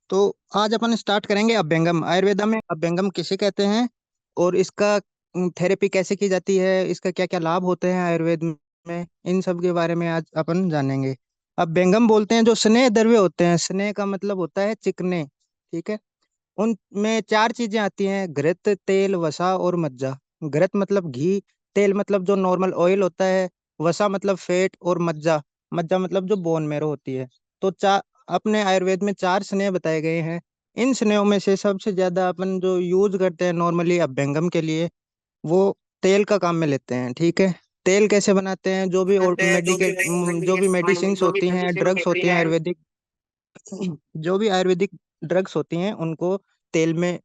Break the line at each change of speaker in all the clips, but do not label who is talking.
तो आज अपन स्टार्ट करेंगे अभ्यंगम। आयुर्वेदा में अभ्यंगम किसे कहते हैं और इसका थेरेपी कैसे की जाती है, इसका क्या क्या लाभ होते हैं आयुर्वेद में, इन सब के बारे में आज अपन जानेंगे। अभ्यंगम बोलते हैं जो स्नेह द्रव्य होते हैं। स्नेह का मतलब होता है चिकने। ठीक है। उनमें चार चीजें आती हैं: घृत, तेल, वसा और मज्जा। घृत मतलब घी, तेल मतलब जो नॉर्मल ऑयल होता है, वसा मतलब फैट, और मज्जा, मज्जा मतलब जो बोन मैरो होती है। तो अपने आयुर्वेद में चार स्नेह बताए गए हैं। इन स्नेहों में से सबसे ज्यादा अपन जो यूज करते हैं नॉर्मली अभ्यंगम के लिए, वो तेल का काम में लेते हैं। ठीक है। तेल कैसे बनाते हैं?
बनाते हैं
जो भी मेडिसिन
जो भी
होती हैं,
मेडिसिन
ड्रग्स
होती
होती हैं
हैं।
आयुर्वेदिक, जो भी आयुर्वेदिक ड्रग्स होती हैं उनको तेल में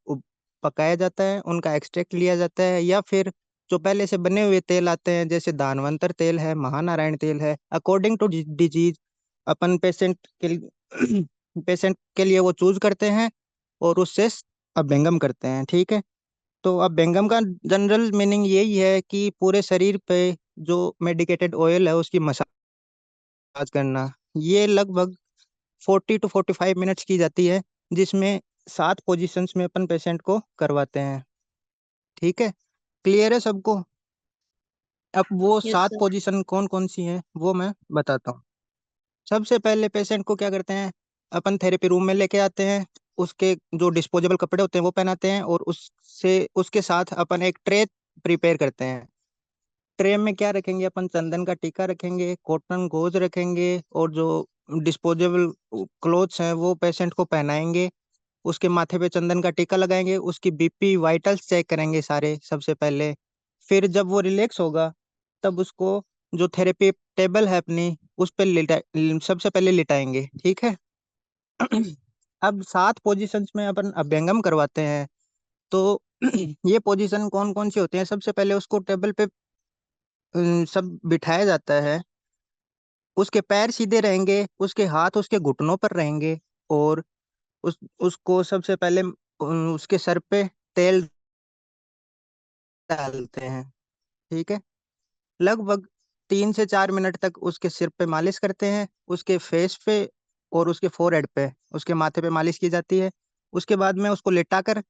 पकाया जाता है, उनका एक्सट्रैक्ट लिया जाता है, या फिर जो पहले से बने हुए तेल आते हैं जैसे दानवंतर तेल है, महानारायण तेल है, अकॉर्डिंग टू डिजीज अपन पेशेंट के लिए वो चूज करते हैं और उससे अभ्यंगम करते हैं। ठीक है। तो अभ्यंगम का जनरल मीनिंग यही है कि पूरे शरीर पे जो मेडिकेटेड ऑयल है उसकी मसाज करना। ये लगभग 40 to 45 मिनट्स की जाती है, जिसमें 7 पोजीशंस में अपन पेशेंट को करवाते हैं। ठीक है। क्लियर है सबको? अब वो
यस
सात
सर।
पोजीशन कौन कौन सी हैं वो मैं बताता हूँ। सबसे पहले पेशेंट को क्या करते हैं, अपन थेरेपी रूम में लेके आते हैं। उसके जो डिस्पोजेबल कपड़े होते हैं वो पहनाते हैं, और उससे उसके साथ अपन एक ट्रे प्रिपेयर करते हैं। ट्रे में क्या रखेंगे? अपन चंदन का टीका रखेंगे, कॉटन गोज रखेंगे, और जो डिस्पोजेबल क्लोथ्स हैं वो पेशेंट को पहनाएंगे। उसके माथे पे चंदन का टीका लगाएंगे, उसकी बीपी वाइटल्स चेक करेंगे सारे सबसे पहले। फिर जब वो रिलैक्स होगा तब उसको जो थेरेपी टेबल है अपनी उस पर सबसे पहले लिटाएंगे। ठीक है। अब 7 पोजीशंस में अपन अभ्यंगम करवाते हैं। तो ये पोजीशन कौन कौन सी होती हैं? सबसे पहले उसको टेबल पे सब बिठाया जाता है। उसके पैर सीधे रहेंगे, उसके हाथ उसके घुटनों पर रहेंगे, और उसको सबसे पहले उसके सर पे तेल डालते हैं। ठीक है। लगभग 3 से 4 मिनट तक उसके सिर पे मालिश करते हैं, उसके फेस पे और उसके फोरहेड पे, उसके माथे पे मालिश की जाती है। उसके बाद में उसको लेटाकर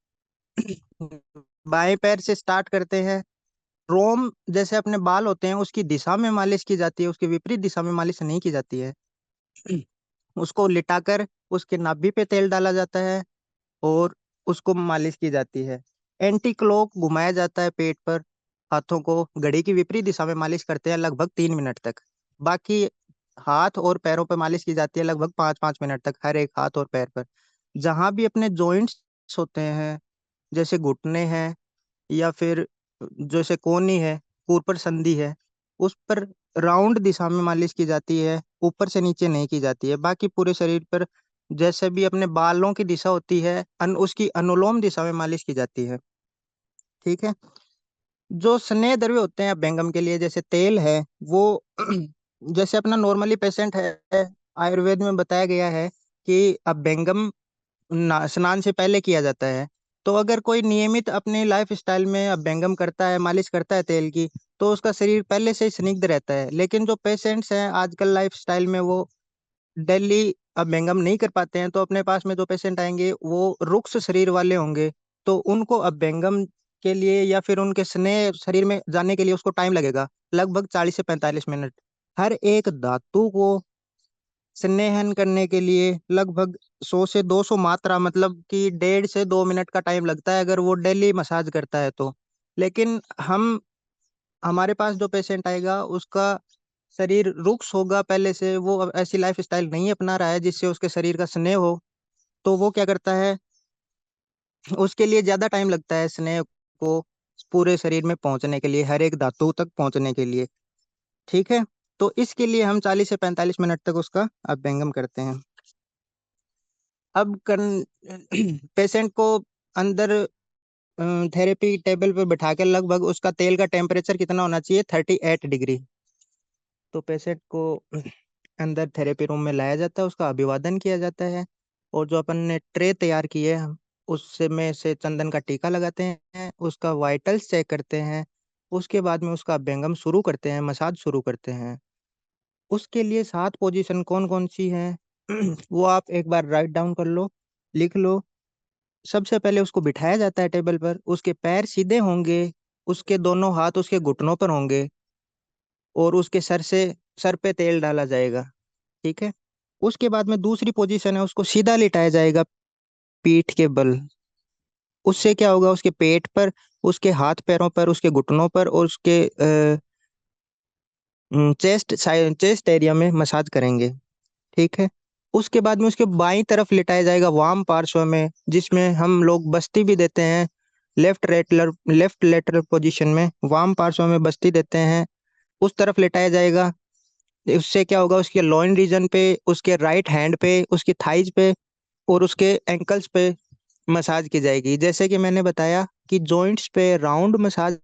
बाएं पैर से स्टार्ट करते हैं। रोम जैसे अपने बाल होते हैं उसकी दिशा में मालिश की जाती है, उसकी विपरीत दिशा में मालिश नहीं की जाती है। उसको लिटाकर उसके नाभि पे तेल डाला जाता है और उसको मालिश की जाती है। एंटी क्लॉक घुमाया जाता है पेट पर। हाथों को घड़ी की विपरीत दिशा में मालिश करते हैं लगभग 3 मिनट तक। बाकी हाथ और पैरों पर मालिश की जाती है लगभग 5-5 मिनट तक, हर एक हाथ और पैर पर। जहां भी अपने जॉइंट्स होते हैं, जैसे घुटने हैं, या फिर जैसे कोहनी है, ऊपर संधि है, उस पर राउंड दिशा में मालिश की जाती है, ऊपर से नीचे नहीं की जाती है। बाकी पूरे शरीर पर जैसे भी अपने बालों की दिशा होती है उसकी अनुलोम दिशा में मालिश की जाती है। ठीक है। जो स्नेह द्रव्य होते हैं अभ्यंगम के लिए, जैसे तेल है, वो जैसे अपना नॉर्मली पेशेंट है, आयुर्वेद में बताया गया है कि अभ्यंगम स्नान से पहले किया जाता है। तो अगर कोई नियमित अपने लाइफ स्टाइल में अभ्यंगम करता है, मालिश करता है तेल की, तो उसका शरीर पहले से ही स्निग्ध रहता है। लेकिन जो पेशेंट्स हैं आजकल लाइफ स्टाइल में, वो डेली अभ्यंगम नहीं कर पाते हैं, तो अपने पास में जो पेशेंट आएंगे वो रुक्ष शरीर वाले होंगे। तो उनको अभ्यंगम के लिए या फिर उनके स्नेह शरीर में जाने के लिए उसको टाइम लगेगा, लगभग 40 से 45 मिनट। हर एक धातु को स्नेहन करने के लिए लगभग 100 से 200 मात्रा, मतलब कि 1.5 से 2 मिनट का टाइम लगता है अगर वो डेली मसाज करता है तो। लेकिन हमारे पास जो पेशेंट आएगा उसका शरीर रुक्ष होगा, पहले से वो अब ऐसी लाइफ स्टाइल नहीं अपना रहा है जिससे उसके शरीर का स्नेह हो। तो वो क्या करता है, उसके लिए ज्यादा टाइम लगता है स्नेह को पूरे शरीर में पहुंचने के लिए, हर एक धातु तक पहुंचने के लिए। ठीक है। तो इसके लिए हम 40 से 45 मिनट तक उसका अभ्यंगम करते हैं। अब पेशेंट को अंदर थेरेपी टेबल पर बैठा के लगभग उसका तेल का टेम्परेचर कितना होना चाहिए? 38 डिग्री। तो पेशेंट को अंदर थेरेपी रूम में लाया जाता है, उसका अभिवादन किया जाता है, और जो अपन ने ट्रे तैयार की है हम उससे में से चंदन का टीका लगाते हैं, उसका वाइटल्स चेक करते हैं। उसके बाद में उसका अभ्यंगम शुरू करते हैं, मसाज शुरू करते हैं। उसके लिए 7 पोजीशन कौन कौन सी हैं वो आप एक बार राइट डाउन कर लो। लिख लो। सबसे पहले उसको बिठाया जाता है टेबल पर, उसके पैर सीधे होंगे, उसके दोनों हाथ उसके घुटनों पर होंगे, और उसके सर पे तेल डाला जाएगा। ठीक है। उसके बाद में दूसरी पोजीशन है, उसको सीधा लिटाया जाएगा पीठ के बल। उससे क्या होगा, उसके पेट पर, उसके हाथ पैरों पर, उसके घुटनों पर, और उसके चेस्ट एरिया में मसाज करेंगे। ठीक है। उसके बाद में उसके बाईं तरफ लिटाया जाएगा वाम पार्श्व में, जिसमें हम लोग बस्ती भी देते हैं। लेफ्ट लेटरल पोजीशन में वाम पार्श्व में बस्ती देते हैं, उस तरफ लिटाया जाएगा। उससे क्या होगा, उसके लॉइन रीजन पे, उसके राइट हैंड पे, उसकी थाइज पे, और उसके एंकल्स पे मसाज की जाएगी। जैसे कि मैंने बताया कि जॉइंट्स पे राउंड मसाज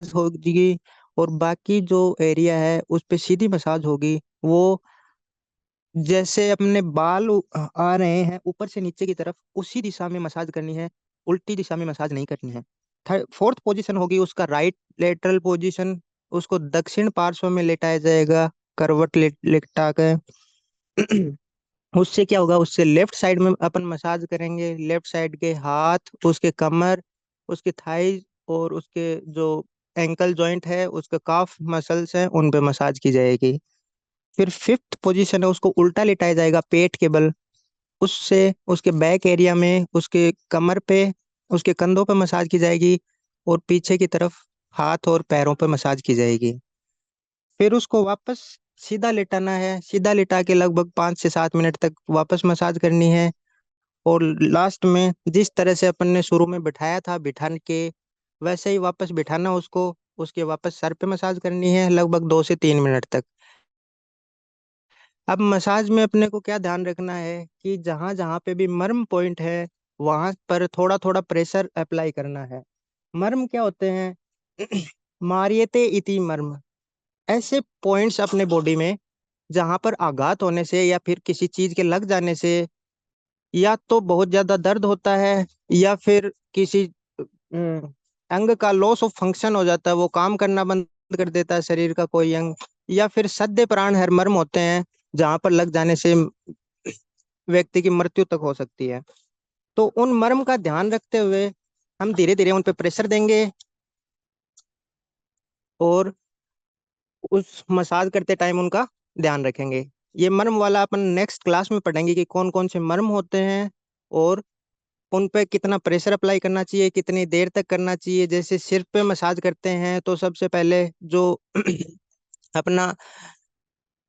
होगी, और बाकी जो एरिया है उस पे सीधी मसाज होगी। वो जैसे अपने बाल आ रहे हैं ऊपर से नीचे की तरफ, उसी दिशा में मसाज करनी है, उल्टी दिशा में मसाज नहीं करनी है। फोर्थ पोजीशन होगी उसका राइट लेटरल पोजीशन। उसको दक्षिण पार्श्व में लेटाया जाएगा, करवट लेटा के। उससे क्या होगा, उससे लेफ्ट साइड में अपन मसाज करेंगे, लेफ्ट साइड के हाथ, उसके कमर, उसके थाइज, और उसके जो एंकल जॉइंट है, उसके काफ मसल्स हैं, उन पे मसाज की जाएगी। फिर फिफ्थ पोजीशन है, उसको उल्टा लिटाया जाएगा पेट के बल। उससे उसके बैक एरिया में, उसके कमर पे, उसके कंधों पे मसाज की जाएगी, और पीछे की तरफ हाथ और पैरों पे मसाज की जाएगी। फिर उसको वापस सीधा लिटाना है, सीधा लिटा के लगभग 5 से 7 मिनट तक वापस मसाज करनी है। और लास्ट में जिस तरह से अपन ने शुरू में बिठाया था, बिठा के वैसे ही वापस बिठाना उसको। उसके वापस सर पे मसाज करनी है लगभग 2 से 3 मिनट तक। अब मसाज में अपने को क्या ध्यान रखना है कि जहां जहां पे भी मर्म पॉइंट है, वहां पर थोड़ा थोड़ा प्रेशर अप्लाई करना है। मर्म क्या होते हैं? मारियते इति मर्म, ऐसे पॉइंट्स अपने बॉडी में जहां पर आघात होने से या फिर किसी चीज के लग जाने से, या तो बहुत ज्यादा दर्द होता है, या फिर किसी अंग का लॉस ऑफ फंक्शन हो जाता है, वो काम करना बंद कर देता है शरीर का कोई अंग, या फिर सद्य प्राण हर मर्म होते हैं, जहां पर लग जाने से व्यक्ति की मृत्यु तक हो सकती है। तो उन मर्म का ध्यान रखते हुए हम धीरे धीरे उन पे प्रेशर देंगे, और उस मसाज करते टाइम उनका ध्यान रखेंगे। ये मर्म वाला अपन नेक्स्ट क्लास में पढ़ेंगे कि कौन कौन से मर्म होते हैं, और उन पे कितना प्रेशर अप्लाई करना चाहिए, कितनी देर तक करना चाहिए। जैसे सिर पे मसाज करते हैं तो सबसे पहले जो अपना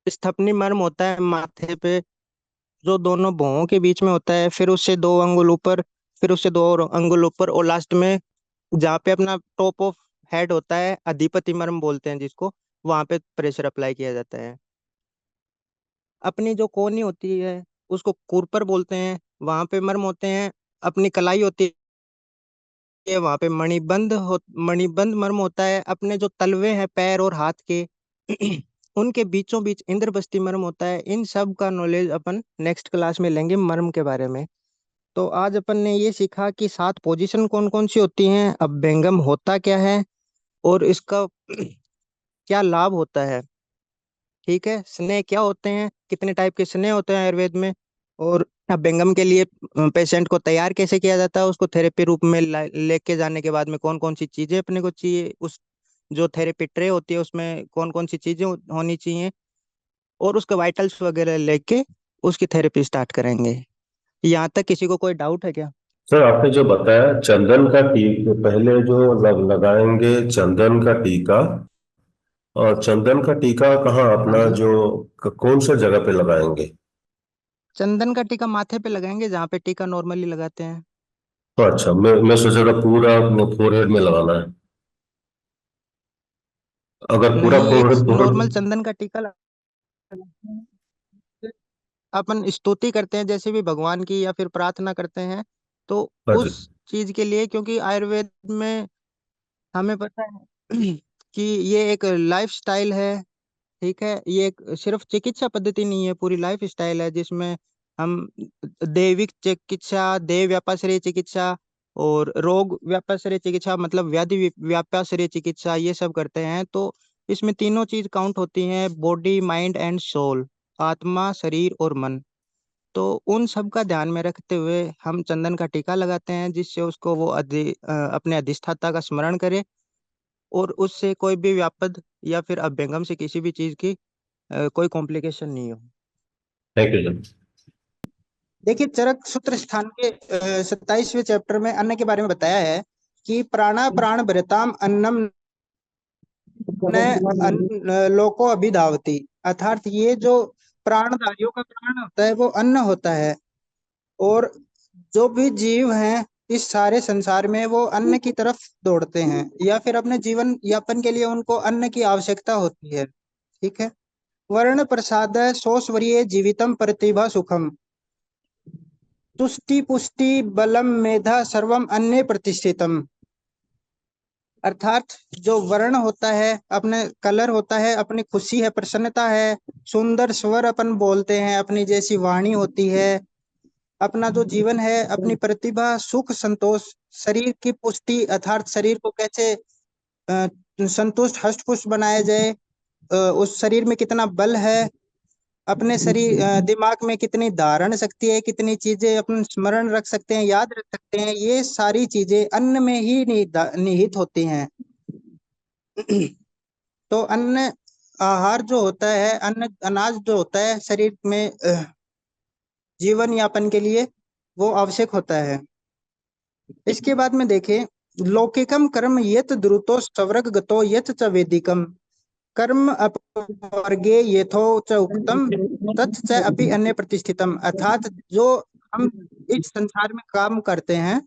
स्थपनी मर्म होता है माथे पे, जो दोनों भौहों के बीच में होता है, फिर उससे 2 अंगुल ऊपर, फिर उससे 2 अंगुल ऊपर, और लास्ट में जहाँ पे अपना टॉप ऑफ हेड होता है, अधिपति मर्म बोलते हैं जिसको, वहां पे प्रेशर अप्लाई किया जाता है। अपनी जो कोहनी होती है उसको कुरपर बोलते हैं, वहां पे मर्म होते हैं। अपनी कलाई होती है, वहां पे मणिबंध मर्म होता है। अपने जो तलवे हैं पैर और हाथ के, उनके बीचों बीच इंद्रबस्ती मर्म होता है। इन सब का नॉलेज अपन नेक्स्ट क्लास में लेंगे मर्म के बारे में। तो आज अपन ने ये सीखा कि 7 पोजीशन कौन कौन सी होती हैं, अभ्यंगम होता क्या है, और इसका क्या लाभ होता है। ठीक है। स्नेह क्या होते हैं, कितने टाइप के स्नेह होते हैं आयुर्वेद में, और अभ्यंगम के लिए पेशेंट को तैयार कैसे किया जाता है, उसको थेरेपी रूप में लेके जाने के बाद में कौन कौन सी चीजें अपने को चाहिए, उस जो थेरेपी ट्रे होती है उसमें कौन कौन सी चीजें होनी चाहिए, और उसके वाइटल्स वगैरह लेके उसकी थेरेपी स्टार्ट करेंगे। यहाँ तक किसी को कोई डाउट है क्या?
सर, आपने जो बताया चंदन का टीका, पहले जो लगाएंगे चंदन का टीका, और चंदन का टीका कहाँ
हाँ
अपना
जी।
जो कौन सा जगह पे लगाएंगे?
चंदन का टीका माथे पे लगाएंगे, जहाँ पे टीका नॉर्मली लगाते हैं।
तो अच्छा, मैं सोचा था पूरा फोरहेड में लगाना है। अगर पूरा
नहीं, एक
फोरहेड
नॉर्मल
फोरहेड।
चंदन का टीका लगाते हैं। अपन स्तुति करते हैं जैसे भी भगवान की, या फिर प्रार्थना करते हैं, तो
हाँ जी।
उस चीज के लिए, क्योंकि आयुर्वेद में हमें पता है कि ये एक लाइफ स्टाइल है। ठीक है। ये एक सिर्फ चिकित्सा पद्धति नहीं है, पूरी लाइफ स्टाइल है, जिसमें हम दैविक चिकित्सा, देव व्यापाश्रय चिकित्सा, और रोग व्यापाश्रय चिकित्सा, मतलब व्याधि व्यापाश्रय चिकित्सा, ये सब करते हैं। तो इसमें तीनों चीज काउंट होती हैं, बॉडी माइंड एंड सोल, आत्मा शरीर और मन। तो उन सब का ध्यान में रखते हुए हम चंदन का टीका लगाते हैं, जिससे उसको वो अपने अधिष्ठाता का स्मरण करे, और उससे कोई भी व्यापद या फिर अभ्यंगम से किसी भी चीज की कोई कॉम्प्लिकेशन नहीं हो।
Thank you sir.
देखिए, चरक सूत्र स्थान के 27वें चैप्टर में अन्न के बारे में बताया है कि प्राणा प्राण भरताम अन्नम न लोको अभिधावति। अर्थात ये जो प्राणधारियों का प्राण होता है वो अन्न होता है, और जो भी जीव हैं इस सारे संसार में वो अन्न की तरफ दौड़ते हैं, या फिर अपने जीवन यापन के लिए उनको अन्न की आवश्यकता होती है। ठीक है। वर्ण प्रसाद सोस्वर्य जीवितम प्रतिभा सुखम, तुष्टि पुष्टि बलम मेधा सर्वम अन्य प्रतिष्ठितम। अर्थात जो वर्ण होता है, अपने कलर होता है, अपनी खुशी है, प्रसन्नता है, सुंदर स्वर अपन बोलते हैं, अपनी जैसी वाणी होती है, अपना जो जीवन है, अपनी प्रतिभा, सुख, संतोष, शरीर की पुष्टि अर्थात शरीर को कैसे संतुष्ट हष्ट पुष्ट बनाया जाए, उस शरीर में कितना बल है, अपने शरीर दिमाग में कितनी धारण शक्ति है, कितनी चीजें अपन स्मरण रख सकते हैं, याद रख सकते हैं, ये सारी चीजें अन्न में ही निहित होती हैं। तो अन्न आहार जो होता है, अन्न अनाज जो होता है शरीर में जीवन यापन के लिए वो आवश्यक होता है। इसके बाद में देखें, लौकिकम कर्म यत द्रुतो स्वर्ग गतो यत च वेदिकम कर्म अपवर्गे यथो च उक्तम तत् च अपि अन्य प्रतिष्ठितम। अर्थात जो हम इस संसार में काम करते हैं,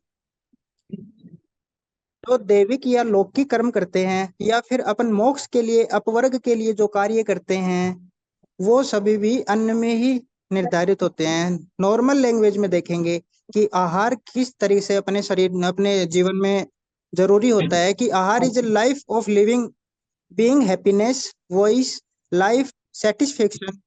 जो दैविक या लौकिक कर्म करते हैं, या फिर अपन मोक्ष के लिए अपवर्ग के लिए जो कार्य करते हैं, वो सभी भी अन्न में ही निर्धारित होते हैं। नॉर्मल लैंग्वेज में देखेंगे कि आहार किस तरीके से अपने शरीर में, अपने जीवन में जरूरी होता है, कि आहार is life of living being, happiness, voice, life, satisfaction,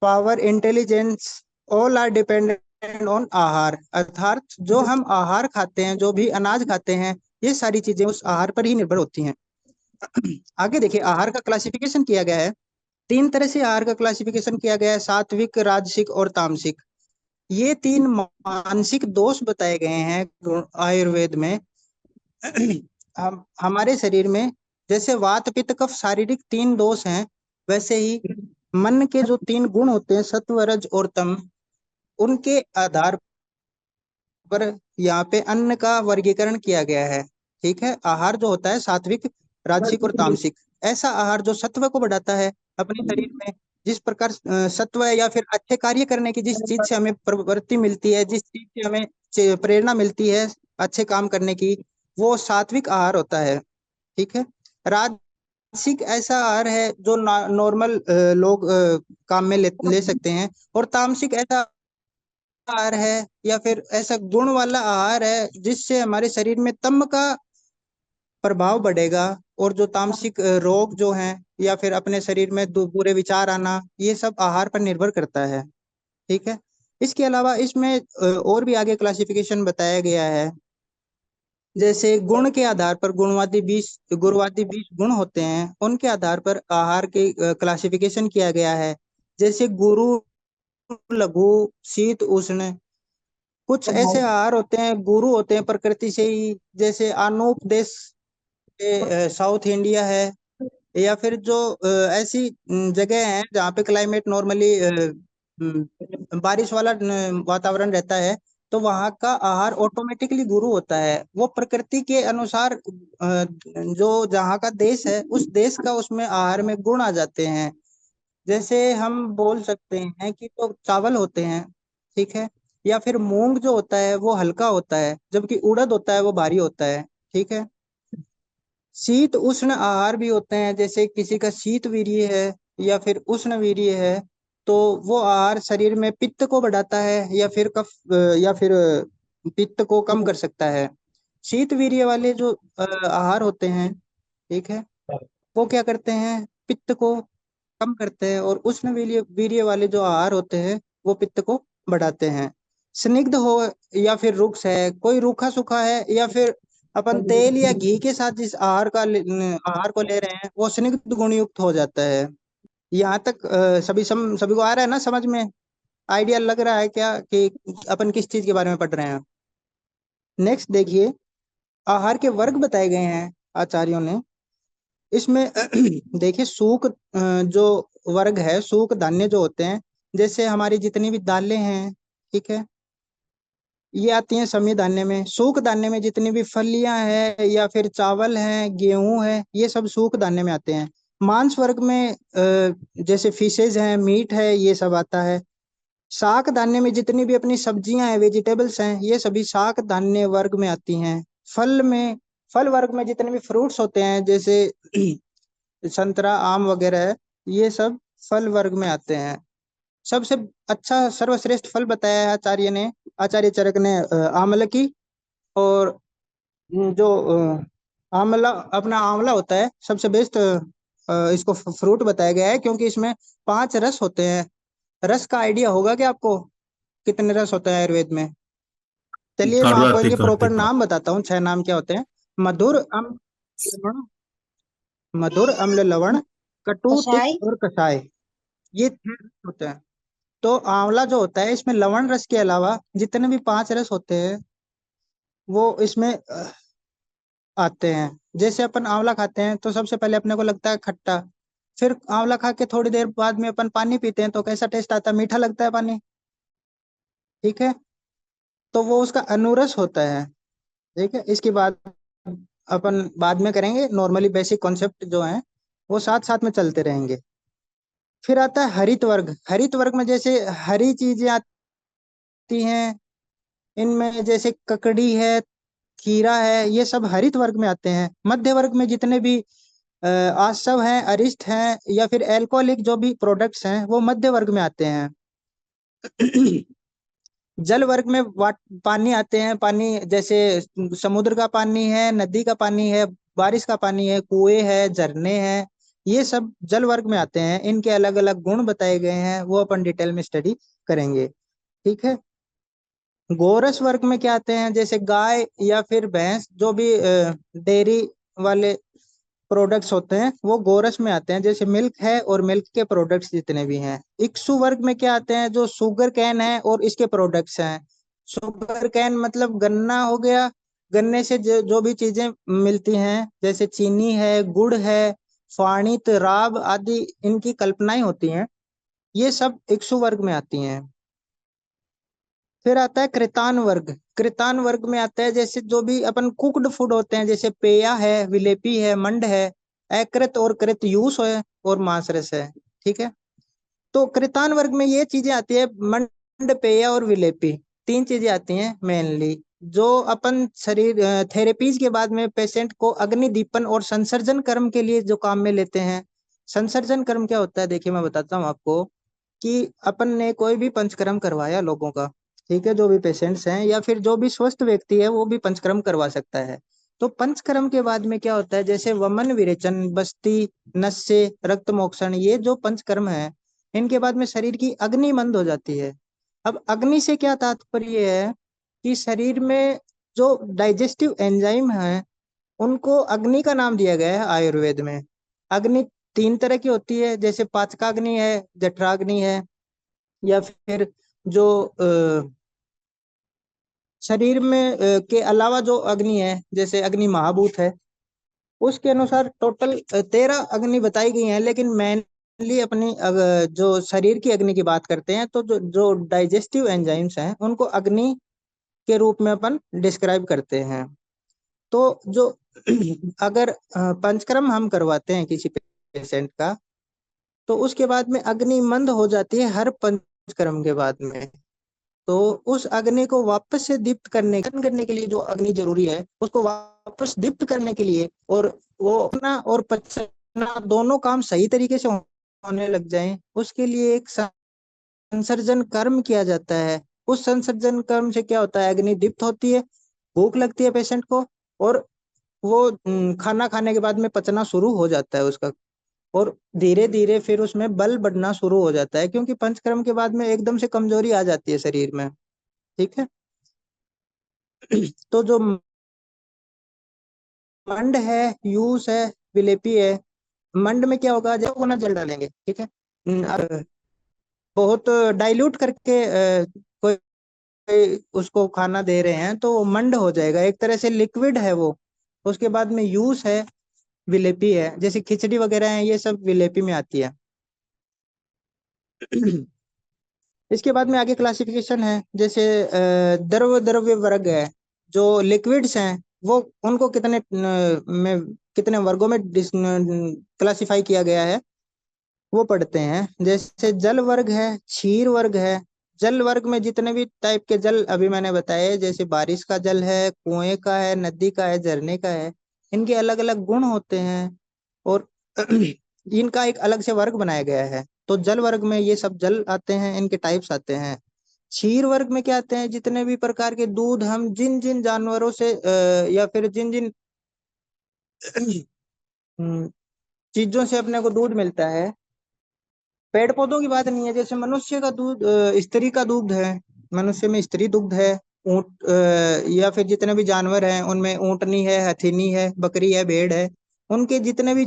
power, intelligence, all are dependent on आहार। अर्थात जो हम आहार खाते हैं, जो भी अनाज खाते हैं, ये सारी चीजें उस आहार पर ही निर्भर होती हैं। आगे देखिए, आहार का क्लासिफिकेशन किया गया है। तीन तरह से आहार का क्लासिफिकेशन किया गया है, सात्विक, राजसिक और तामसिक। ये तीन मानसिक दोष बताए गए हैं आयुर्वेद में। हम हमारे शरीर में जैसे वात पित्त कफ शारीरिक तीन दोष हैं, वैसे ही मन के जो तीन गुण होते हैं, सत्व रज और तम, उनके आधार पर यहाँ पे अन्न का वर्गीकरण किया गया है। ठीक है। आहार जो होता है सात्विक, राजसिक और तामसिक। ऐसा आहार जो सत्व को बढ़ाता है अपने शरीर में, जिस प्रकार सत्व है, या फिर अच्छे कार्य करने की जिस चीज से हमें प्रवृत्ति मिलती है, जिस चीज से हमें प्रेरणा मिलती है अच्छे काम करने की, वो सात्विक आहार होता है। ठीक है। राजसिक ऐसा आहार है जो नॉर्मल लोग काम में ले सकते हैं, और तामसिक ऐसा आहार है, या फिर ऐसा गुण वाला आहार है जिससे हमारे शरीर में तम का प्रभाव बढ़ेगा, और जो तामसिक रोग जो हैं, या फिर अपने शरीर में बुरे विचार आना, ये सब आहार पर निर्भर करता है। ठीक है। इसके अलावा इसमें और भी आगे क्लासिफिकेशन बताया गया है। जैसे गुण के आधार पर गुणवादी 20 गुण होते हैं, उनके आधार पर आहार के क्लासिफिकेशन किया गया है। जैसे गुरु, लघु, शीत, उष्ण। कुछ ऐसे आहार होते हैं, गुरु होते हैं प्रकृति से ही, जैसे आनूप देश साउथ इंडिया है, या फिर जो ऐसी जगह है जहाँ पे क्लाइमेट नॉर्मली बारिश वाला वातावरण रहता है, तो वहाँ का आहार ऑटोमेटिकली गुरु होता है। वो प्रकृति के अनुसार जो जहाँ का देश है, उस देश का उसमें आहार में गुण आ जाते हैं। जैसे हम बोल सकते हैं कि तो चावल होते हैं, ठीक है, या फिर मूंग जो होता है वो हल्का होता है, जबकि उड़द होता है वो भारी होता है। ठीक है। शीत उष्ण आहार भी होते हैं, जैसे किसी का शीत वीर्य है या फिर उष्ण वीर्य है, तो वो आहार शरीर में पित्त को बढ़ाता है, या फिर कफ या फिर पित्त को कम कर सकता है। शीत वीर्य वाले जो आहार होते हैं, ठीक है, वो क्या करते हैं, पित्त को कम करते हैं, और उष्ण वीर्य वीर्य वाले जो आहार होते हैं वो पित्त को बढ़ाते हैं। स्निग्ध हो या फिर रुक्ष है, कोई रूखा सूखा है, या फिर अपन तेल या घी के साथ जिस आहार को ले रहे हैं वो स्निग्ध गुण युक्त हो जाता है। यहाँ तक सभी को आ रहा है ना समझ में? आइडिया लग रहा है क्या कि अपन किस चीज के बारे में पढ़ रहे हैं? नेक्स्ट देखिए, आहार के वर्ग बताए गए हैं आचार्यों ने। इसमें देखिए सूक जो वर्ग है, सूक धान्य जो होते हैं, जैसे हमारी जितनी भी दालें हैं, ठीक है, ये आती हैं समी धान्य में। सूक धान्य में जितनी भी फलियां हैं या फिर चावल हैं, गेहूं है, ये सब सूक धान्य में आते हैं। मांस वर्ग में जैसे फिशेज हैं, मीट है, ये सब आता है। शाक धान्य में जितनी भी अपनी सब्जियां हैं, वेजिटेबल्स हैं, ये सभी शाक धान्य वर्ग में आती हैं। फल में, फल वर्ग में जितने भी फ्रूट्स होते हैं, जैसे संतरा, आम वगैरह है, ये सब फल वर्ग में आते हैं। सबसे अच्छा सर्वश्रेष्ठ फल बताया है आचार्य ने, आचार्य चरक ने आंवले की। और जो आंवला, अपना आंवला होता है, सबसे बेस्ट इसको फ्रूट बताया गया है, क्योंकि इसमें 5 रस होते हैं। रस का आइडिया होगा क्या आपको, कितने रस होते हैं आयुर्वेद में? चलिए मैं
तीखा
आपको इनके
तीखा
प्रॉपर
तीखा।
नाम बताता हूँ, 6 नाम क्या होते हैं। मधुर, अम्ल, लवण, मधुर, अम्ल, लवण, कटु,
कषाय।
तिक्त और कसाय, ये 6 रस होते हैं। तो आंवला जो होता है, इसमें लवण रस के अलावा जितने भी 5 रस होते हैं, वो इसमें आते हैं। जैसे अपन आंवला खाते हैं तो सबसे पहले अपने को लगता है खट्टा, फिर आंवला खा के थोड़ी देर बाद में अपन पानी पीते हैं तो कैसा टेस्ट आता है, मीठा लगता है पानी, ठीक है। तो वो उसका अनुरस होता है, ठीक है। इसके बाद अपन बाद में करेंगे, नॉर्मली बेसिक कॉन्सेप्ट जो है वो साथ साथ में चलते रहेंगे। फिर आता है हरित वर्ग। हरित वर्ग में जैसे हरी चीजें आती हैं, इनमें जैसे ककड़ी है, खीरा है, ये सब हरित वर्ग में आते हैं। मध्य वर्ग में जितने भी आसव हैं, अरिष्ट हैं, या फिर एल्कोहलिक जो भी प्रोडक्ट्स हैं, वो मध्य वर्ग में आते हैं। जल वर्ग में पानी आते हैं। पानी जैसे समुद्र का पानी है, नदी का पानी है, बारिश का पानी है, कुएं है, झरने हैं, ये सब जल वर्ग में आते हैं। इनके अलग अलग गुण बताए गए हैं, वो अपन डिटेल में स्टडी करेंगे, ठीक है। गोरस वर्ग में क्या आते हैं, जैसे गाय या फिर भैंस, जो भी डेयरी वाले प्रोडक्ट्स होते हैं, वो गोरस में आते हैं, जैसे मिल्क है और मिल्क के प्रोडक्ट्स जितने भी हैं। इक्सु वर्ग में क्या आते हैं, जो शुगर कैन है और इसके प्रोडक्ट्स हैं। शुगर कैन मतलब गन्ना हो गया, गन्ने से जो भी चीजें मिलती हैं, जैसे चीनी है, गुड़ है, फाणित, राब आदि, इनकी कल्पनाएं होती हैं, ये सब इक्सु वर्ग में आती हैं। फिर आता है कृतान वर्ग। कृतान वर्ग में आता है जैसे जो भी अपन कुक्ड फूड होते हैं, जैसे पेया है, विलेपी है, मंड है, अकृत और कृत यूस है, और मांसरस है, ठीक है। तो कृतान वर्ग में ये चीजें आती है, मंड, पेया और विलेपी, 3 चीजें आती हैं मेनली, जो अपन शरीर थेरेपीज के बाद में पेशेंट को अग्निदीपन और संसर्जन कर्म के लिए जो काम में लेते हैं। संसर्जन कर्म क्या होता है, देखिए मैं बताता हूँ आपको, कि अपन ने कोई भी पंचकर्म करवाया लोगों का, ठीक है, जो भी पेशेंट्स हैं या फिर जो भी स्वस्थ व्यक्ति है, वो भी पंचकर्म करवा सकता है। तो पंचकर्म के बाद में क्या होता है, जैसे वमन, विरेचन, बस्ती, नस्य, रक्त मोक्षण, ये जो पंचकर्म है, इनके बाद में शरीर की अग्नि मंद हो जाती है। अब अग्नि से क्या तात्पर्य है, कि शरीर में जो डाइजेस्टिव एंजाइम है, उनको अग्नि का नाम दिया गया है आयुर्वेद में। अग्नि 3 तरह की होती है, जैसे पाचकाग्नि है, जठराग्नि है, या फिर जो शरीर में के अलावा जो अग्नि है, जैसे अग्नि महाभूत है, उसके अनुसार टोटल 13 अग्नि बताई गई हैं। लेकिन मेनली अपनी जो शरीर की अग्नि की बात करते हैं, तो जो जो डाइजेस्टिव एंजाइम्स हैं, उनको अग्नि के रूप में अपन डिस्क्राइब करते हैं। तो जो अगर पंचकर्म हम करवाते हैं किसी पेशेंट का, तो उसके बाद में अग्नि मंद हो जाती है हर पंचकर्म के बाद में। तो उस अग्नि को वापस से दीप्त करने के लिए जो अग्नि जरूरी है, उसको वापस दीप्त करने के लिए, और वो अपना और पचना दोनों काम सही तरीके से होने लग जाएं, उसके लिए एक संसर्जन कर्म किया जाता है। उस संसर्जन कर्म से क्या होता है, अग्नि दीप्त होती है, भूख लगती है पेशेंट को, और वो खाना खाने के बाद में पचना शुरू हो जाता है उसका, और धीरे धीरे फिर उसमें बल बढ़ना शुरू हो जाता है, क्योंकि पंचकर्म के बाद में एकदम से कमजोरी आ जाती है शरीर में, ठीक है। तो जो मंड है, यूस है, विलेपी है, मंड में क्या होगा, जब वो ना जल डालेंगे, ठीक है। बहुत डाइल्यूट करके कोई उसको खाना दे रहे हैं तो वो मंड हो जाएगा, एक तरह से लिक्विड है वो। उसके बाद में यूज है, विलेपी है, जैसे खिचड़ी वगैरह है, ये सब विलेपी में आती है। इसके बाद में आगे क्लासिफिकेशन है, जैसे द्रव द्रव्य वर्ग है। जो लिक्विड्स हैं वो, उनको में कितने वर्गों में क्लासिफाई किया गया है वो पढ़ते हैं। जैसे जल वर्ग है, क्षीर वर्ग है। जल वर्ग में जितने भी टाइप के जल अभी मैंने बताए, जैसे बारिश का जल है, कुएं का है, नदी का है, झरने का है, इनके अलग अलग गुण होते हैं और इनका एक अलग से वर्ग बनाया गया है। तो जल वर्ग में ये सब जल आते हैं, इनके टाइप्स आते हैं। क्षीर वर्ग में क्या आते हैं, जितने भी प्रकार के दूध हम जिन जिन जानवरों से या फिर जिन जिन चीजों से अपने को दूध मिलता है। पेड़ पौधों की बात नहीं है, जैसे मनुष्य का दूध, स्त्री का दूध है, मनुष्य में स्त्री दुग्ध है। ऊंट या फिर जितने भी जानवर हैं उनमें ऊंटनी है, हथिनी है, बकरी है, भेड़ है, उनके जितने भी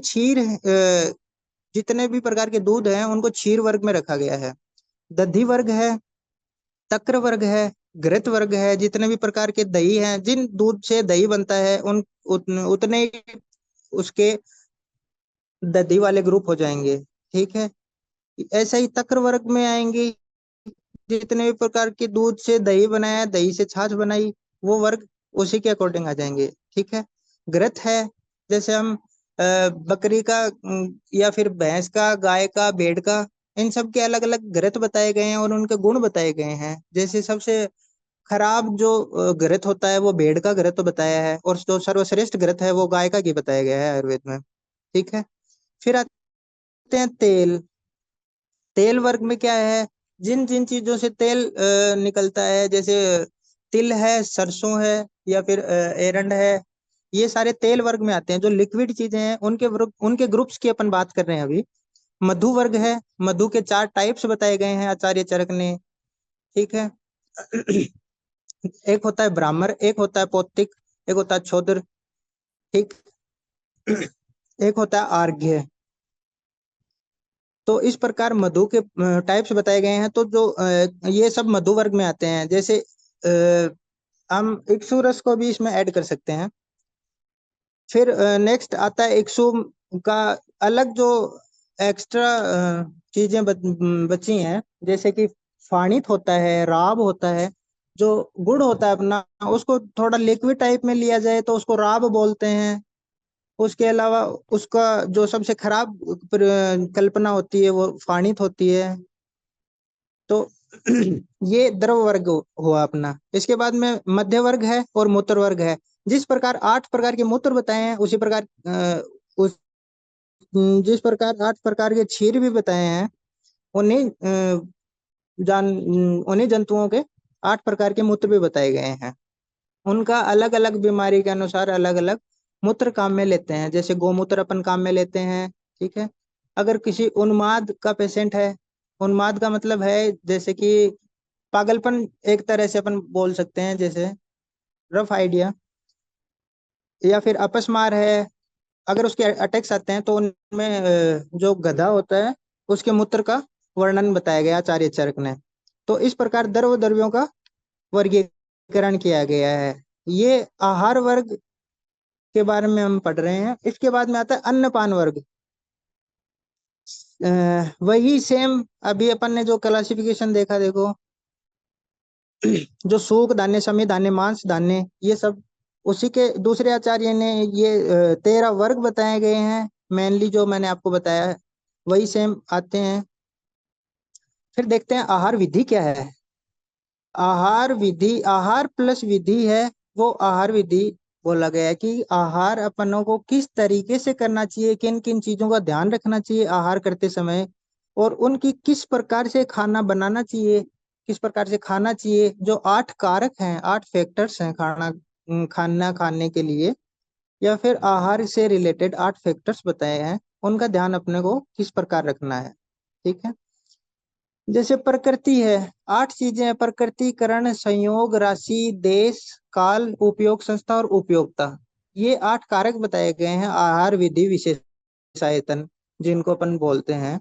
जितने भी प्रकार के दूध हैं उनको क्षीर वर्ग में रखा गया है। दधि वर्ग है, तक्र वर्ग है, घृत वर्ग है। जितने भी प्रकार के दही हैं, जिन दूध से दही बनता है उतने ही उसके दधि वाले ग्रुप हो जाएंगे। ठीक है। ऐसा ही तक्र वर्ग में आएंगे, जितने भी प्रकार के दूध से दही बनाया, दही से छाछ बनाई, वो वर्ग उसी के अकॉर्डिंग आ जाएंगे। ठीक है। घृत है, जैसे हम बकरी का या फिर भैंस का, गाय का, भेड़ का, इन सब के अलग अलग घृत बताए गए हैं और उनके गुण बताए गए हैं। जैसे सबसे खराब जो घृत होता है वो भेड़ का घृत बताया है, और जो सर्वश्रेष्ठ घृत है वो गाय का घी बताया गया है आयुर्वेद में। ठीक है। फिर आते हैं तेल। तेल वर्ग में क्या है, जिन जिन चीजों से तेल निकलता है, जैसे तिल है, सरसों है, या फिर एरंड है, ये सारे तेल वर्ग में आते हैं। जो लिक्विड चीजें हैं उनके ग्रुप्स की अपन बात कर रहे हैं अभी। मधु वर्ग है, मधु के 4 टाइप्स बताए गए हैं आचार्य चरक ने। ठीक है। एक होता है ब्राह्मण, एक होता है पौत्तिक, एक होता है क्षोद्र। ठीक। एक होता है आर्घ्य। तो इस प्रकार मधु के टाइप्स बताए गए हैं। तो जो ये सब मधु वर्ग में आते हैं। जैसे हम इक्सु रस को भी इसमें ऐड कर सकते हैं। फिर नेक्स्ट आता है इक्सु का अलग जो एक्स्ट्रा चीजें बची हैं, जैसे कि फाणित होता है, राब होता है। जो गुड़ होता है अपना, उसको थोड़ा लिक्विड टाइप में लिया जाए तो उसको राब बोलते हैं। उसके अलावा उसका जो सबसे खराब कल्पना होती है वो फाणित होती है। तो ये द्रव वर्ग हुआ अपना। इसके बाद में मध्य वर्ग है और मूत्र वर्ग है। जिस प्रकार 8 प्रकार के मूत्र बताए हैं, उसी प्रकार जिस प्रकार 8 प्रकार के क्षीर भी बताए हैं, उन्हीं उन्हीं जंतुओं के 8 प्रकार के मूत्र भी बताए गए हैं। उनका अलग अलग बीमारी के अनुसार अलग अलग मूत्र काम में लेते हैं। जैसे गोमूत्र अपन काम में लेते हैं। ठीक है। अगर किसी उन्माद का पेशेंट है, उन्माद का मतलब है जैसे कि पागलपन, एक तरह से अपन बोल सकते हैं, जैसे रफ आइडिया। या फिर अपस्मार है, अगर उसके अटैक्स आते हैं तो उनमें जो गधा होता है उसके मूत्र का वर्णन बताया गया आचार्य चरक ने। तो इस प्रकार द्रव द्रव्यों का वर्गीकरण किया गया है। ये आहार वर्ग के बारे में हम पढ़ रहे हैं। इसके बाद में आता है अन्नपान वर्ग। वही सेम अभी अपन ने जो क्लासिफिकेशन देखा, देखो, जो सूख दाने, समी दाने, मांस दाने, ये सब उसी के दूसरे आचार्य ने ये 13 वर्ग बताए गए हैं। मेनली जो मैंने आपको बताया है वही सेम आते हैं। फिर देखते हैं आहार विधि क्या है। आहार विधि, आहार प्लस विधि है वो आहार विधि। बोला गया है कि आहार अपनों को किस तरीके से करना चाहिए, किन किन चीजों का ध्यान रखना चाहिए आहार करते समय, और उनकी किस प्रकार से खाना बनाना चाहिए, किस प्रकार से खाना चाहिए। जो 8 कारक हैं, 8 फैक्टर्स हैं खाना खाने के लिए, या फिर आहार से रिलेटेड 8 फैक्टर्स बताए हैं, उनका ध्यान अपने को किस प्रकार रखना है। ठीक है। जैसे प्रकृति है, 8 चीजें हैं: प्रकृति, करण, संयोग, राशि, देश, काल, उपयोग, संस्था और उपयोगिता। ये 8 कारक बताए गए हैं आहार विधि विशेषायतन, जिनको अपन बोलते हैं।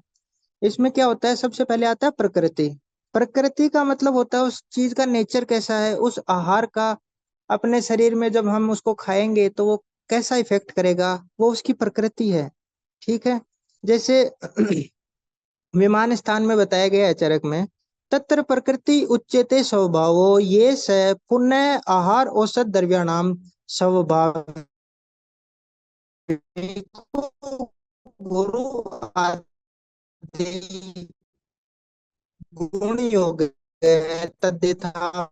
इसमें क्या होता है, सबसे पहले आता है प्रकृति। प्रकृति का मतलब होता है उस चीज का नेचर कैसा है, उस आहार का अपने शरीर में जब हम उसको खाएंगे तो वो कैसा इफेक्ट करेगा, वो उसकी प्रकृति है। ठीक है। जैसे विमान स्थान में बताया गया है चरक में, तत्र प्रकृति उच्यते स्वभावो ये स पुण्य आहार औसत द्रव्याणाम स्वभाव गुरु आदि गुण योग तद्यथा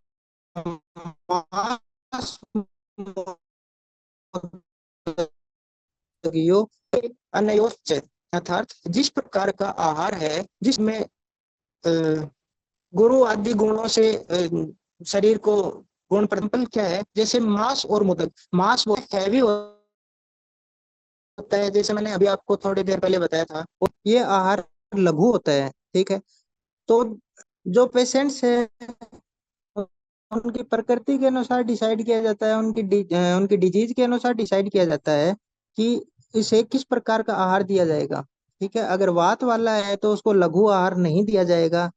अनयोश्च, अर्थात जिस प्रकार का आहार है जिसमें गुरु आदि गुणों से शरीर को गुण प्रबल क्या है, जैसे मांस और मुदक। मांस वो हैवी होता है, जैसे मैंने अभी आपको थोड़ी देर पहले बताया था, और ये आहार लघु होता है। ठीक है। तो जो पेशेंट्स है उनकी प्रकृति के अनुसार डिसाइड किया जाता है, उनकी डिजीज के अनुसार डिसाइड किया जाता है कि इसे किस प्रकार का आहार दिया जाएगा। ठीक है। अगर वात वाला है तो उसको लघु आहार नहीं दिया जाएगा।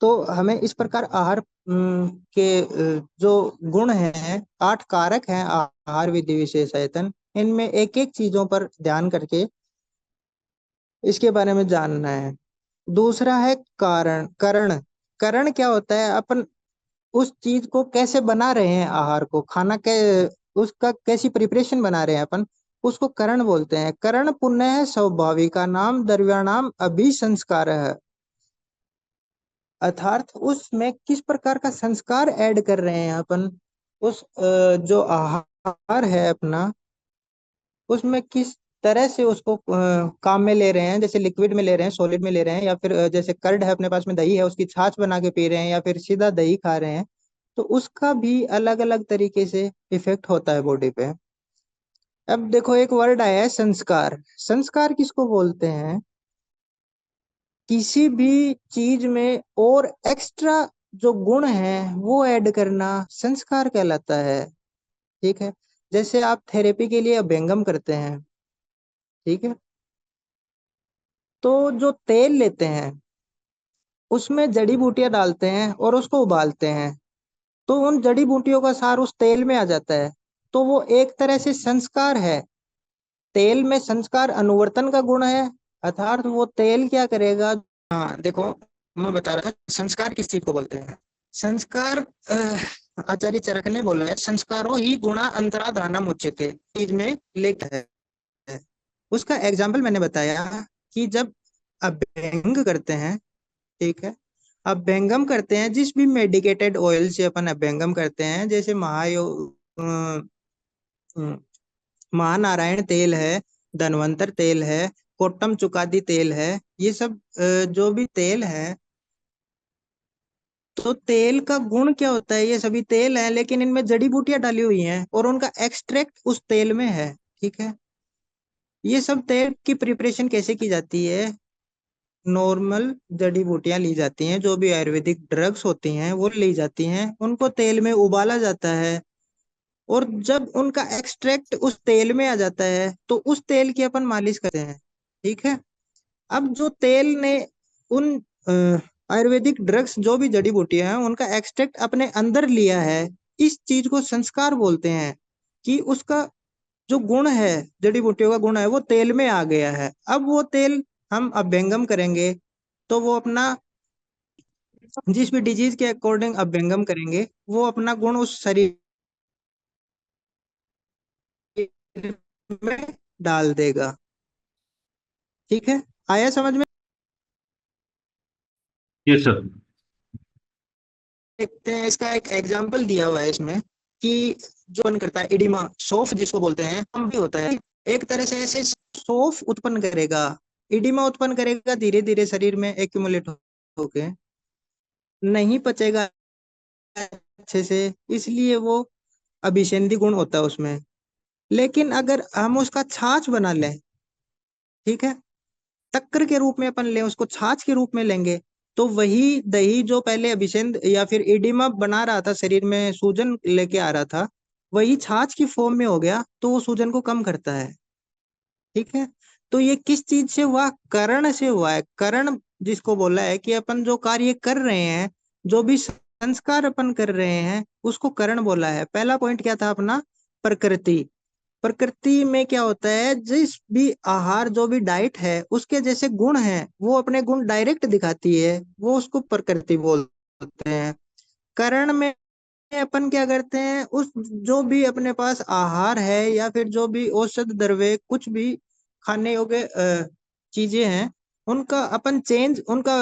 तो हमें इस प्रकार आहार के जो गुण हैं, 8 कारक हैं आहार विधि विशेषायतन, इनमें एक एक चीजों पर ध्यान करके इसके बारे में जानना है। दूसरा है कारण करण। करण क्या होता है, अपन उस चीज को कैसे बना रहे हैं, आहार को खाना के उसका कैसी प्रिपरेशन बना रहे हैं अपन, उसको करण बोलते हैं। करण पुण्य है स्वाभाविका नाम द्रव्याणाम अभिसंस्कार है, अर्थात उसमें किस प्रकार का संस्कार ऐड कर रहे हैं अपन, उस जो आहार है अपना, उसमें किस तरह से उसको काम में ले रहे हैं, जैसे लिक्विड में ले रहे हैं, सॉलिड में ले रहे हैं, या फिर जैसे कर्ड है अपने पास में, दही है, उसकी छाछ बना के पी रहे हैं, या फिर सीधा दही खा रहे हैं। तो उसका भी अलग अलग तरीके से इफेक्ट होता है बॉडी पे। अब देखो एक वर्ड आया है संस्कार। संस्कार किसको बोलते हैं, किसी भी चीज में और एक्स्ट्रा जो गुण है वो ऐड करना संस्कार कहलाता है। ठीक है। जैसे आप थेरेपी के लिए अभ्यंगम करते हैं। ठीक है। तो जो तेल लेते हैं उसमें जड़ी बूटियां डालते हैं और उसको उबालते हैं, तो उन जड़ी बूटियों का सार उस तेल में आ जाता है। तो वो एक तरह से संस्कार है। तेल में संस्कार अनुवर्तन का गुण है, अर्थात वो तेल क्या करेगा। हाँ देखो, मैं बता रहा था संस्कार किस चीज को बोलते हैं। संस्कार आचार्य चरक ने बोला है, संस्कारों ही गुणा अंतराधानम उच्यते, चीज में लेता है। उसका एग्जाम्पल मैंने बताया कि जब अभ्यंग करते हैं। ठीक है। अभ्यंगम करते हैं जिस भी मेडिकेटेड ऑयल से अपन अभ्यंगम करते हैं, जैसे महानारायण तेल है, धनवंतर तेल है, कोट्टम चुकादी तेल है, ये सब जो भी तेल है, तो तेल का गुण क्या होता है, ये सभी तेल है लेकिन इनमें जड़ी बूटियां डाली हुई हैं और उनका एक्सट्रैक्ट उस तेल में है। ठीक है। ये सब तेल की प्रिपरेशन कैसे की जाती है, नॉर्मल जड़ी बूटियां ली जाती हैं, जो भी आयुर्वेदिक ड्रग्स होती हैं वो ली जाती हैं, उनको तेल में उबाला जाता है, और जब उनका एक्सट्रैक्ट उस तेल में आ जाता है तो उस तेल की अपन मालिश करते हैं। ठीक है। अब जो तेल ने उन आयुर्वेदिक ड्रग्स जो भी जड़ी बूटियां हैं उनका एक्सट्रैक्ट अपने अंदर लिया है, इस चीज को संस्कार बोलते हैं, कि उसका जो गुण है, जड़ी बूटियों का गुण है, वो तेल में आ गया है। अब वो तेल हम अभ्यंगम करेंगे तो वो अपना जिस भी डिजीज के अकॉर्डिंग अभ्यंगम करेंगे वो अपना गुण उस शरीर में डाल देगा। ठीक है। आया समझ में।
ये सर।
देखते हैं, इसका एक एग्जाम्पल दिया हुआ है इसमें कि जो उत्पन्न करता है इडिमा, सौफ जिसको बोलते हैं, हम भी होता है एक तरह से ऐसे सौफ उत्पन्न करेगा, इडिमा उत्पन्न करेगा, धीरे धीरे शरीर में एक्यूमुलेट होके नहीं पचेगा अच्छे से, इसलिए वो अभिसंधि गुण होता है उसमें। लेकिन अगर हम उसका छाछ बना लें, ठीक है, टक्कर के रूप में अपन लें, उसको छाछ के रूप में लेंगे, तो वही दही जो पहले अभिसेंध या फिर इडिमा बना रहा था, शरीर में सूजन लेके आ रहा था, वही छाछ की फॉर्म में हो गया तो वो सूजन को कम करता है। ठीक है। तो ये किस चीज से हुआ? करण से हुआ है। करण जिसको बोला है कि अपन जो कार्य कर रहे हैं, जो भी संस्कार अपन कर रहे हैं, उसको करण बोला है। पहला पॉइंट क्या था अपना? प्रकृति। प्रकृति में क्या होता है, जिस भी आहार, जो भी डाइट है, उसके जैसे गुण हैं, वो अपने गुण डायरेक्ट दिखाती है, वो उसको प्रकृति बोलते हैं। करण में अपन क्या करते हैं, उस जो भी अपने पास आहार है या फिर जो भी औषध द्रव्य, कुछ भी खाने योग्य चीजें हैं, उनका अपन चेंज, उनका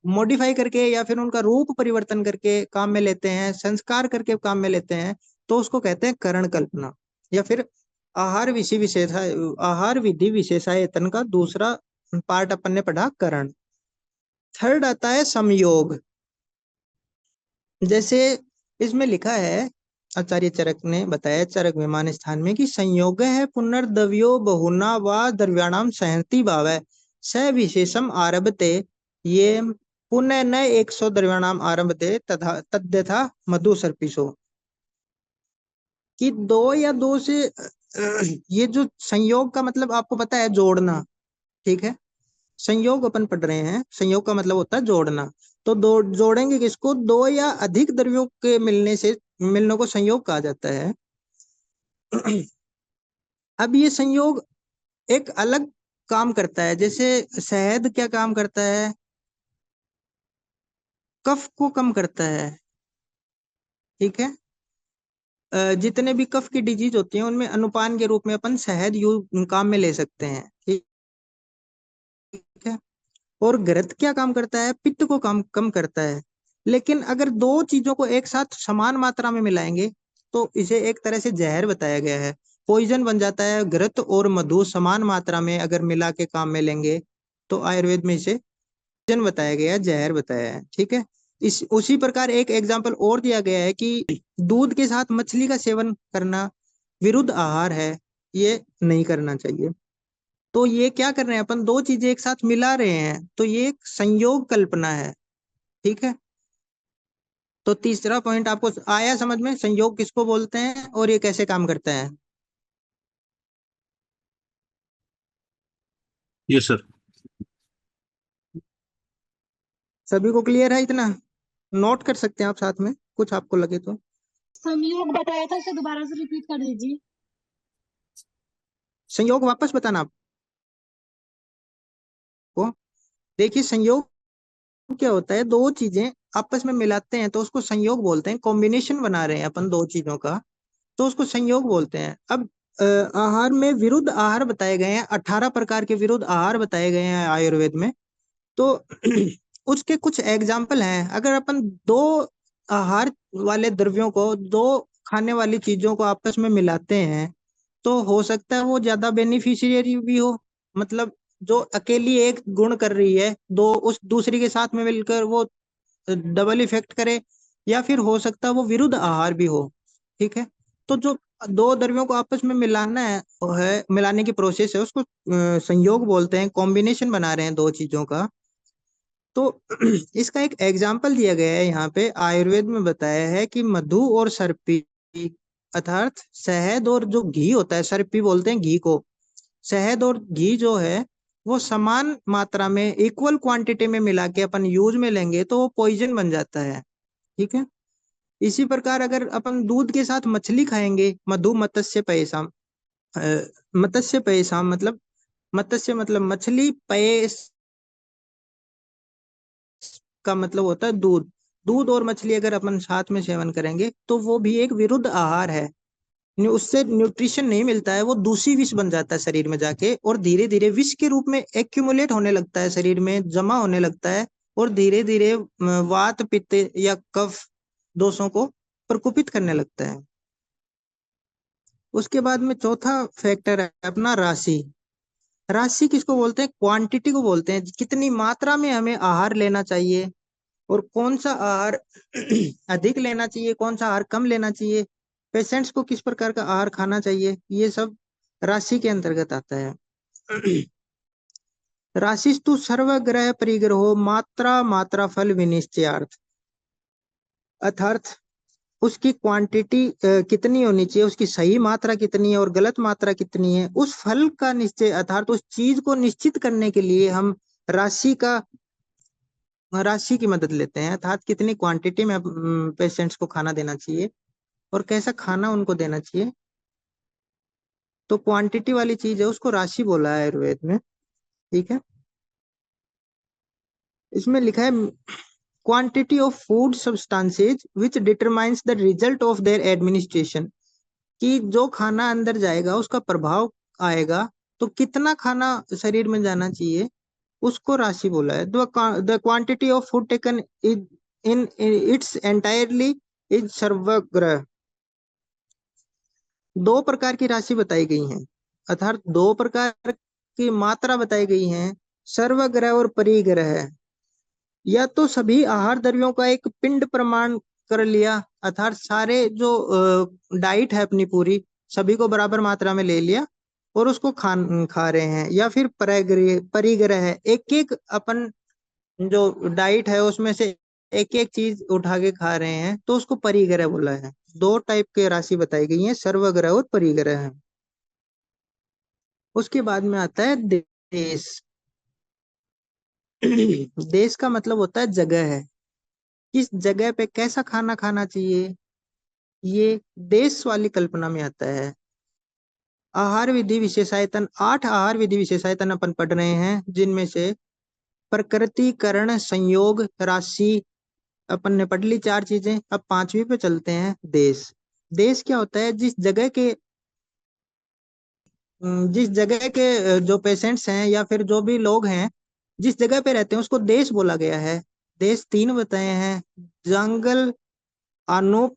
मॉडिफाई करके या फिर उनका रूप परिवर्तन करके काम में लेते हैं, संस्कार करके काम में लेते हैं, तो उसको कहते हैं करण कल्पना। या फिर आहार विधि विशेषा, आहार विधि विशेषायतन का दूसरा पार्ट अपन ने पढ़ा, करण। थर्ड आता है संयोग। जैसे इसमें लिखा है, आचार्य चरक ने बताया चरक विमान स्थान में, कि संयोग है पुनर्द्रव्यो बहुना व द्रव्याणाम सहंति भाव है, स विशेषम आरभते, ये पुनः न 100 द्रव्याणाम आरभते तथा तद्यथा मधु सर्पिसो। कि दो या दो से ये जो संयोग का मतलब आपको पता है, जोड़ना। ठीक है, संयोग अपन पढ़ रहे हैं, संयोग का मतलब होता है जोड़ना। तो दो जोड़ेंगे किसको? दो या अधिक द्रव्यों के मिलने से, मिलने को संयोग कहा जाता है। अब ये संयोग एक अलग काम करता है। जैसे शहद क्या काम करता है? कफ को कम करता है। ठीक है, जितने भी कफ की डिजीज होती हैं, उनमें अनुपान के रूप में अपन शहद यूज काम में ले सकते हैं। ठीक है। और घृत क्या काम करता है? पित्त को कम करता है। लेकिन अगर दो चीजों को एक साथ समान मात्रा में मिलाएंगे, तो इसे एक तरह से जहर बताया गया है, पॉइजन बन जाता है। घृत और मधु समान मात्रा में अगर मिला के काम में लेंगे, तो आयुर्वेद में इसे पॉइजन बताया गया है, जहर बताया है। ठीक है। इस उसी प्रकार एक एग्जाम्पल और दिया गया है कि दूध के साथ मछली का सेवन करना विरुद्ध आहार है, ये नहीं करना चाहिए। तो ये क्या कर रहे हैं अपन? दो चीजें एक साथ मिला रहे हैं, तो ये एक संयोग कल्पना है। ठीक है। तो तीसरा पॉइंट आपको आया समझ में, संयोग किसको बोलते हैं और ये कैसे काम करता है?
ये सर।
सभी को क्लियर है इतना? नोट कर सकते हैं आप साथ में, कुछ आपको लगे तो।
संयोग बताया था, इसे दोबारा से रिपीट कर दीजिए।
संयोग वापस बताना आपको। देखिए, संयोग क्या होता है, दो चीजें आपस में मिलाते हैं तो उसको संयोग बोलते हैं। कॉम्बिनेशन बना रहे हैं अपन दो चीजों का, तो उसको संयोग बोलते हैं। अब आहार में विरुद्ध आहार बताए गए हैं, 18 प्रकार के विरुद्ध आहार बताए गए हैं आयुर्वेद में। तो उसके कुछ एग्जाम्पल हैं। अगर अपन दो आहार वाले द्रव्यों को, दो खाने वाली चीजों को आपस में मिलाते हैं, तो हो सकता है वो ज्यादा बेनिफिशियरी भी हो। मतलब जो अकेली एक गुण कर रही है, दो उस दूसरी के साथ में मिलकर वो डबल इफेक्ट करे, या फिर हो सकता है वो विरुद्ध आहार भी हो। ठीक है। तो जो दो द्रव्यों को आपस में मिलाना है, वो है मिलाने की प्रोसेस है, उसको संयोग बोलते हैं। कॉम्बिनेशन बना रहे हैं दो चीजों का। तो इसका एक एग्जाम्पल दिया गया है यहाँ पे, आयुर्वेद में बताया है कि मधु और सर्पी, अर्थात शहद और जो घी होता है, सर्पी बोलते हैं घी को। शहद और घी जो है, वो समान मात्रा में, इक्वल क्वांटिटी में मिला के अपन यूज में लेंगे तो वो पॉइजन बन जाता है। ठीक है। इसी प्रकार अगर अपन दूध के साथ मछली खाएंगे, मधु मत्स्य पयसाम, मत्स्य पयसाम मतलब, मत्स्य मतलब मछली, पयस का मतलब होता है दूध। दूध और मछली अगर अपन साथ में सेवन करेंगे, तो वो भी एक विरुद्ध आहार है। उससे न्यूट्रिशन नहीं मिलता है, वो दूषी विष बन जाता है शरीर में जाके, और धीरे धीरे विष के रूप में एक्यूमुलेट होने लगता है, शरीर में जमा होने लगता है, और धीरे धीरे वात पित्त या कफ दोषों को प्रकोपित करने लगता है। उसके बाद में चौथा फैक्टर है अपना राशि। राशि किसको बोलते हैं? क्वांटिटी को बोलते हैं, कितनी मात्रा में हमें आहार लेना चाहिए, और कौन सा आहार अधिक लेना चाहिए, कौन सा आहार कम लेना चाहिए, पेशेंट्स को किस प्रकार का आहार खाना चाहिए, ये सब राशि के अंतर्गत आता है। राशिस्तु सर्वग्रह परिग्रहो मात्रा मात्रा फल विनिश्चयार्थ, अर्थात उसकी क्वांटिटी कितनी होनी चाहिए, उसकी सही मात्रा कितनी है और गलत मात्रा कितनी है, उस फल का निश्चय अर्थात उस चीज को निश्चित करने के लिए हम राशि का राशि की मदद लेते हैं। अर्थात कितनी क्वांटिटी में पेशेंट्स को खाना देना चाहिए और कैसा खाना उनको देना चाहिए। तो क्वांटिटी वाली चीज है, उसको राशि बोला है आयुर्वेद में। ठीक है, इसमें लिखा है quantity of food substances which determines the result of their administration, कि जो खाना अंदर जाएगा उसका प्रभाव आएगा, तो कितना खाना शरीर में जाना चाहिए उसको राशि बोला है। The quantity of food taken is in its entirely is सर्वग्रह। दो प्रकार की राशि बताई गई है, अर्थात दो प्रकार की मात्रा बताई गई है, सर्वग्रह और परिग्रह। या तो सभी आहार द्रव्यों का एक पिंड प्रमाण कर लिया, अर्थात सारे जो डाइट है अपनी पूरी सभी को बराबर मात्रा में ले लिया और उसको खा रहे हैं। या फिर परिग्रह, परिग्रह है, एक एक अपन जो डाइट है उसमें से एक एक चीज उठा के खा रहे हैं, तो उसको परिग्रह बोला है। दो टाइप के राशि बताई गई है, सर्वग्रह और परिग्रह। उसके बाद में आता है देश। देश का मतलब होता है जगह है, किस जगह पे कैसा खाना खाना चाहिए, ये देश वाली कल्पना में आता है। आहार विधि विशेषायतन, 8 आहार विधि विशेषायतन अपन पढ़ रहे हैं, जिनमें से प्रकृतिकरण, संयोग, राशि अपन ने पढ़ ली 4 चीजें। अब 5वीं पे चलते हैं, देश। देश क्या होता है, जिस जगह के जो पेशेंट्स हैं या फिर जो भी लोग हैं जिस जगह पे रहते हैं उसको देश बोला गया है। देश 3 बताए हैं, जंगल, अनूप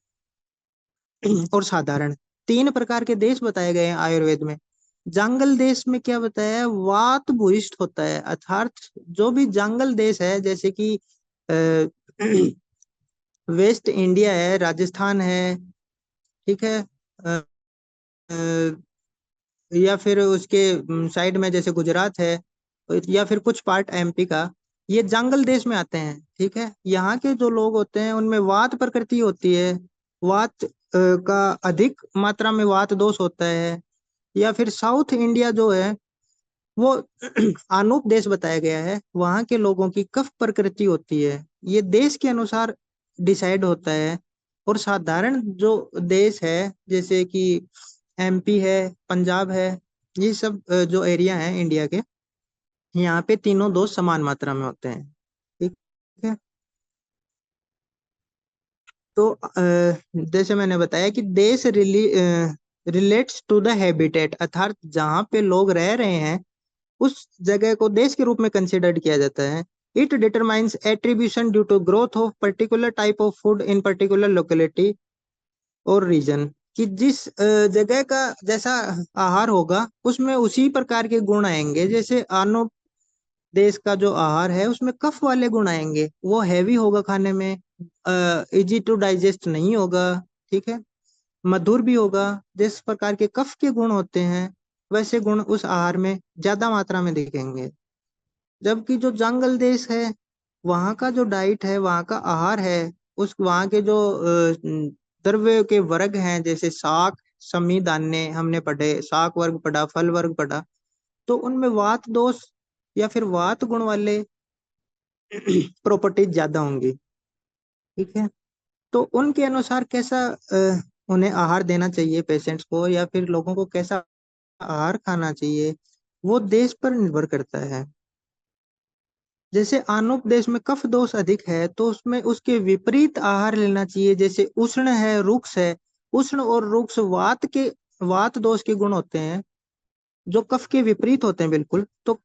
और साधारण। 3 प्रकार के देश बताए गए हैं आयुर्वेद में। जंगल देश में क्या बताया है, वात भूयिष्ठ होता है, अर्थात जो भी जंगल देश है, जैसे कि वेस्ट इंडिया है, राजस्थान है, ठीक है, अ, अ, या फिर उसके साइड में जैसे गुजरात है, या फिर कुछ पार्ट एमपी का, ये जंगल देश में आते हैं। ठीक है, यहाँ के जो लोग होते हैं उनमें वात प्रकृति होती है, वात का अधिक मात्रा में वात दोष होता है। या फिर साउथ इंडिया जो है वो आनूप देश बताया गया है, वहाँ के लोगों की कफ प्रकृति होती है, ये देश के अनुसार डिसाइड होता है। और साधारण जो देश है जैसे कि एमपी है, पंजाब है, ये सब जो एरिया है इंडिया के, यहाँ पे तीनों दोष समान मात्रा में होते हैं। ठीक है, तो जैसे मैंने बताया कि देश रिलेट्स टू द हैबिटेट, अर्थात जहाँ पे लोग रह रहे हैं उस जगह को देश के रूप में कंसिडर्ड किया जाता है। It determines attribution due to growth of particular type of food in particular locality और रीजन, कि जिस जगह का जैसा आहार होगा उसमें उसी प्रकार के गुण आएंगे। जैसे आनो देश का जो आहार है उसमें कफ वाले गुण आएंगे, वो हैवी होगा खाने में, इजी टू डाइजेस्ट नहीं होगा। ठीक है, मधुर भी होगा। जिस प्रकार के कफ के गुण होते हैं वैसे गुण उस आहार में ज्यादा मात्रा में दिखेंगे। जबकि जो जंगल देश है वहाँ का जो डाइट है, वहाँ का आहार है, उस वहाँ के जो द्रव्य के वर्ग हैं, जैसे शाक, समी, दान्य हमने पढ़े, शाक वर्ग पढ़ा, फल वर्ग पढ़ा, तो उनमें वात दोष या फिर वात गुण वाले प्रॉपर्टीज ज्यादा होंगी। ठीक है, तो उनके अनुसार कैसा उन्हें आहार देना चाहिए पेशेंट्स को, या फिर लोगों को कैसा आहार खाना चाहिए, वो देश पर निर्भर करता है। जैसे आनुप देश में कफ दोष अधिक है तो उसमें उसके विपरीत आहार लेना चाहिए। जैसे उष्ण है, रुक्ष है, उष्ण और रुक्ष वात दोष के गुण होते हैं जो कफ के विपरीत होते हैं बिल्कुल। तो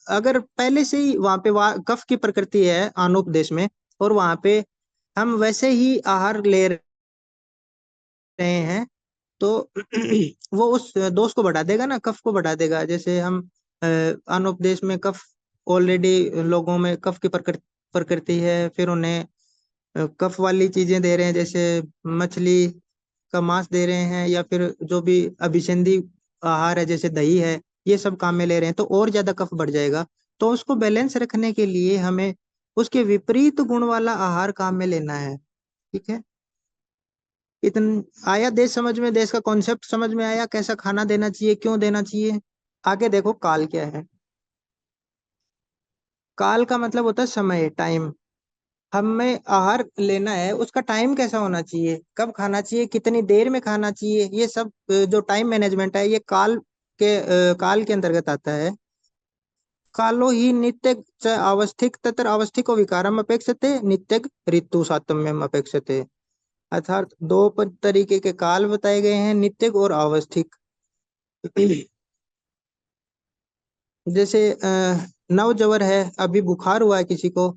अगर पहले से ही वहां पे कफ की प्रकृति है आनुप देश में, और वहां पे हम वैसे ही आहार ले रहे हैं, तो वो उस दोष को बढ़ा देगा ना, कफ को बढ़ा देगा। जैसे हम अनुपदेश में कफ ऑलरेडी लोगों में कफ की प्रकृति है, फिर उन्हें कफ वाली चीजें दे रहे हैं, जैसे मछली का मांस दे रहे हैं, या फिर जो भी अभिसंधी आहार है जैसे दही है, ये सब काम में ले रहे हैं, तो और ज्यादा कफ बढ़ जाएगा। तो उसको बैलेंस रखने के लिए हमें उसके विपरीत गुण वाला आहार काम में लेना है। ठीक है, इतन आया देश समझ में, देश का कॉन्सेप्ट समझ में आया, कैसा खाना देना चाहिए, क्यों देना चाहिए। आगे देखो काल क्या है। काल का मतलब होता है समय, टाइम। हमें आहार लेना है, उसका टाइम कैसा होना चाहिए, कब खाना चाहिए, कितनी देर में खाना चाहिए, ये सब जो टाइम मैनेजमेंट है, ये काल के अंतर्गत आता है। कालो ही नित्य च अवस्थिक तत्र अवस्थिको विकारम अपेक्षते नित्यक ऋतु सातम्यम अपेक्षते। अर्थात दो तरीके के काल बताए गए हैं, नित्यक और अवस्थिक। जैसे नवजवर है, अभी बुखार हुआ है किसी को,